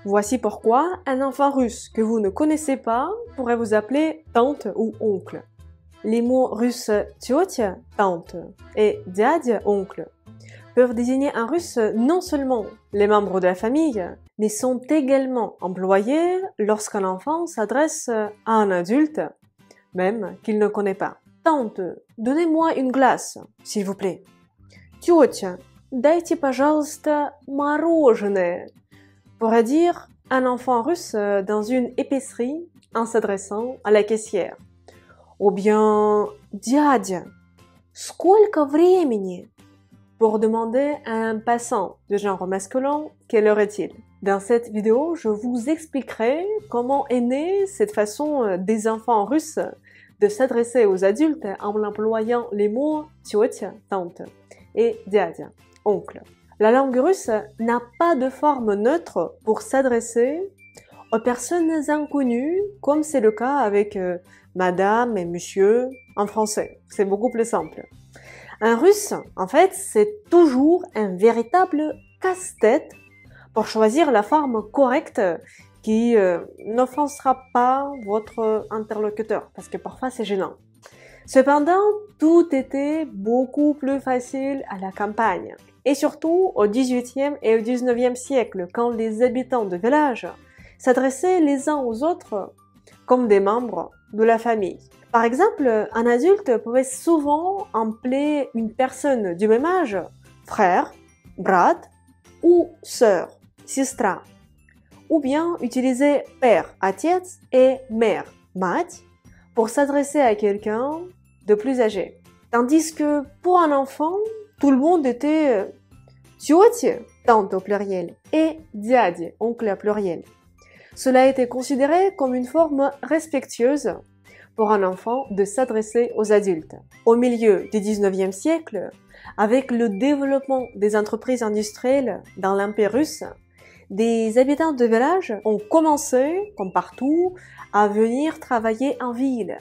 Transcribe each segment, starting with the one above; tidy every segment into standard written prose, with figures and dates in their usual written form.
Voici pourquoi un enfant russe que vous ne connaissez pas pourrait vous appeler tante ou oncle. Les mots russes tётя, tante, et дядя, oncle, peuvent désigner un russe non seulement les membres de la famille, mais sont également employés lorsqu'un enfant s'adresse à un adulte, même qu'il ne connaît pas. Tante, donnez-moi une glace, s'il vous plaît. Тётя, дайте, пожалуйста, мороженое, pourrait dire un enfant russe dans une épicerie en s'adressant à la caissière. Ou bien дядя, сколько времени? Pour demander à un passant de genre masculin quelle heure est-il. Dans cette vidéo, je vous expliquerai comment est née cette façon des enfants russes de s'adresser aux adultes en employant les mots тётя, tante, et дядя, oncle. La langue russe n'a pas de forme neutre pour s'adresser aux personnes inconnues, comme c'est le cas avec madame et monsieur en français. C'est beaucoup plus simple. Un russe, en fait, c'est toujours un véritable casse-tête pour choisir la forme correcte qui n'offensera pas votre interlocuteur, parce que parfois c'est gênant. Cependant, tout était beaucoup plus facile à la campagne. Et surtout au XVIIIe et au XIXe siècle, quand les habitants de village s'adressaient les uns aux autres comme des membres de la famille. Par exemple, un adulte pouvait souvent appeler une personne du même âge frère, brat ou sœur, сестра, ou bien utiliser père, отец, et mère, мать, pour s'adresser à quelqu'un de plus âgé. Tandis que pour un enfant, tout le monde était тётя, tante au pluriel, et дядя, oncle au pluriel. Cela était considéré comme une forme respectueuse pour un enfant de s'adresser aux adultes. Au milieu du XIXe siècle, avec le développement des entreprises industrielles dans l'Empire russe, des habitants de village ont commencé, comme partout, à venir travailler en ville.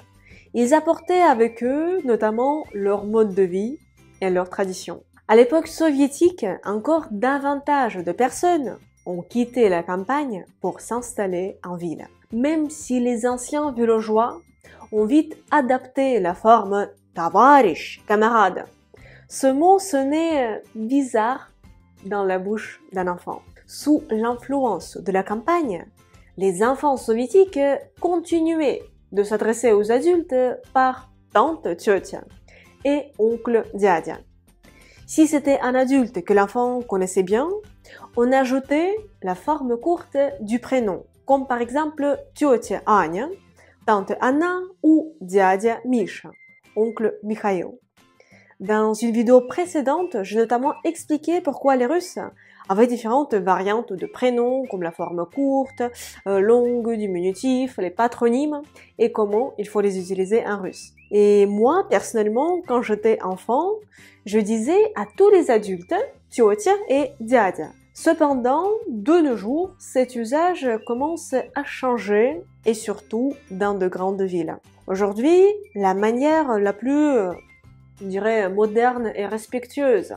Ils apportaient avec eux notamment leur mode de vie et leurs traditions. À l'époque soviétique, encore davantage de personnes ont quitté la campagne pour s'installer en ville. Même si les anciens villageois ont vite adapté la forme товарищ, camarade. Ce mot sonnait bizarre dans la bouche d'un enfant. Sous l'influence de la campagne, les enfants soviétiques continuaient de s'adresser aux adultes par tante тётя et oncle дядя. Si c'était un adulte que l'enfant connaissait bien, on ajoutait la forme courte du prénom, comme par exemple тётя Аня, tante Anna ou дядя Миша, oncle Mikhail. Dans une vidéo précédente, j'ai notamment expliqué pourquoi les Russes avaient différentes variantes de prénoms, comme la forme courte, longue, diminutif, les patronymes, et comment il faut les utiliser en russe. Et moi, personnellement, quand j'étais enfant, je disais à tous les adultes тётя et дядя. Cependant, de nos jours, cet usage commence à changer, et surtout dans de grandes villes. Aujourd'hui, la manière la plus, je dirais, moderne et respectueuse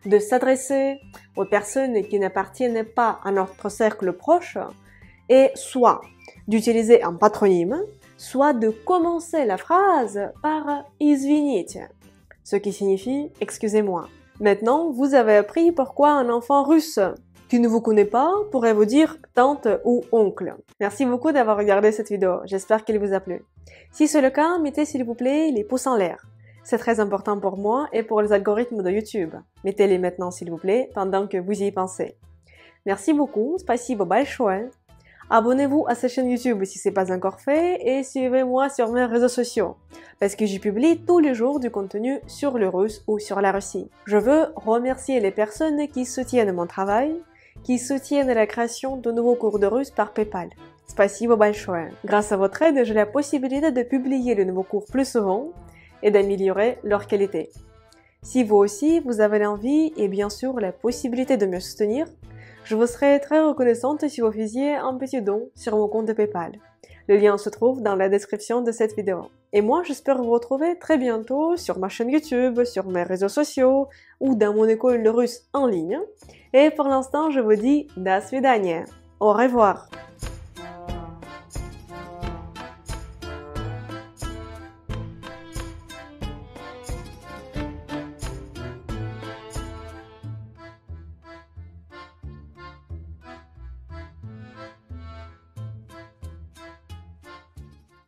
de s'adresser aux personnes qui n'appartiennent pas à notre cercle proche est soit d'utiliser un patronyme, soit de commencer la phrase par извините, ce qui signifie « excusez-moi ». Maintenant, vous avez appris pourquoi un enfant russe qui ne vous connaît pas pourrait vous dire tante ou oncle. Merci beaucoup d'avoir regardé cette vidéo, j'espère qu'elle vous a plu. Si c'est le cas, mettez s'il vous plaît les pouces en l'air. C'est très important pour moi et pour les algorithmes de YouTube. Mettez-les maintenant s'il vous plaît, pendant que vous y pensez. Merci beaucoup, спасибо большое. Abonnez-vous à cette chaîne YouTube si ce n'est pas encore fait et suivez-moi sur mes réseaux sociaux parce que j'y publie tous les jours du contenu sur le russe ou sur la Russie. Je veux remercier les personnes qui soutiennent mon travail, qui soutiennent la création de nouveaux cours de russe par PayPal. Спасибо большое. Grâce à votre aide, j'ai la possibilité de publier les nouveaux cours plus souvent et d'améliorer leur qualité. Si vous aussi, vous avez l'envie et bien sûr la possibilité de me soutenir, je vous serais très reconnaissante si vous faisiez un petit don sur mon compte PayPal. Le lien se trouve dans la description de cette vidéo. Et moi, j'espère vous retrouver très bientôt sur ma chaîne YouTube, sur mes réseaux sociaux ou dans mon école de russe en ligne. Et pour l'instant, je vous dis до свидания. au revoir.